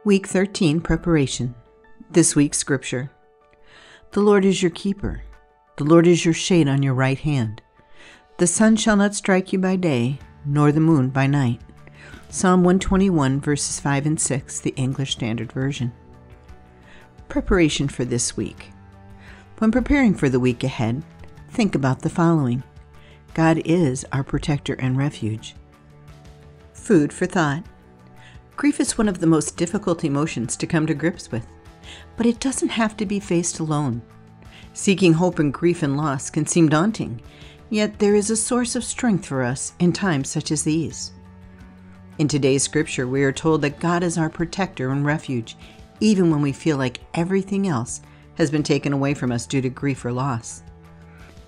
Week 13 Preparation. This week's scripture. The Lord is your keeper. The Lord is your shade on your right hand. The sun shall not strike you by day, nor the moon by night. Psalm 121, verses 5 and 6, the English Standard Version. Preparation for this week. When preparing for the week ahead, think about the following. God is our protector and refuge. Food for thought. Grief is one of the most difficult emotions to come to grips with, but it doesn't have to be faced alone. Seeking hope in grief and loss can seem daunting, yet there is a source of strength for us in times such as these. In today's scripture, we are told that God is our protector and refuge, even when we feel like everything else has been taken away from us due to grief or loss.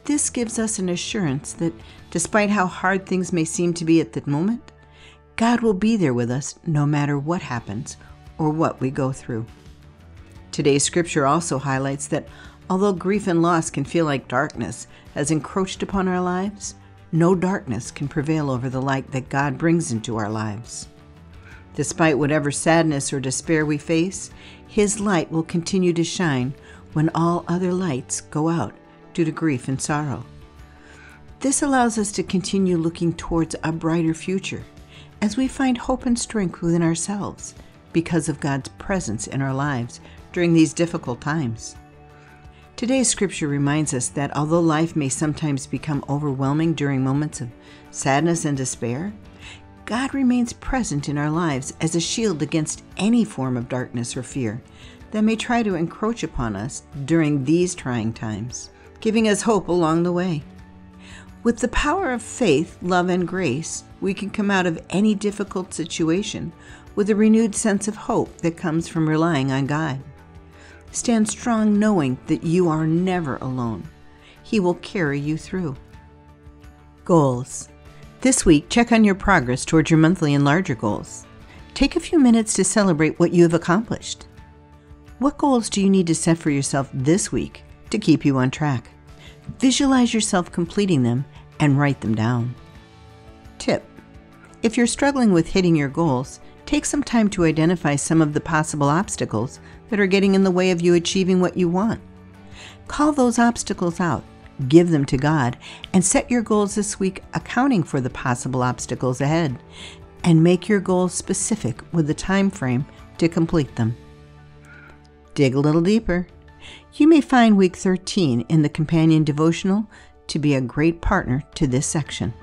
This gives us an assurance that despite how hard things may seem to be at the moment, God will be there with us no matter what happens or what we go through. Today's scripture also highlights that although grief and loss can feel like darkness has encroached upon our lives, no darkness can prevail over the light that God brings into our lives. Despite whatever sadness or despair we face, His light will continue to shine when all other lights go out due to grief and sorrow. This allows us to continue looking towards a brighter future as we find hope and strength within ourselves because of God's presence in our lives during these difficult times. Today's scripture reminds us that although life may sometimes become overwhelming during moments of sadness and despair, God remains present in our lives as a shield against any form of darkness or fear that may try to encroach upon us during these trying times, giving us hope along the way. With the power of faith, love, and grace, we can come out of any difficult situation with a renewed sense of hope that comes from relying on God. Stand strong knowing that you are never alone. He will carry you through. Goals. This week, check on your progress towards your monthly and larger goals. Take a few minutes to celebrate what you have accomplished. What goals do you need to set for yourself this week to keep you on track? Visualize yourself completing them and write them down. Tip: if you're struggling with hitting your goals, take some time to identify some of the possible obstacles that are getting in the way of you achieving what you want. Call those obstacles out, give them to God, and set your goals this week accounting for the possible obstacles ahead, and make your goals specific with the time frame to complete them. Dig a little deeper. You may find week 13 in the companion devotional to be a great partner to this section.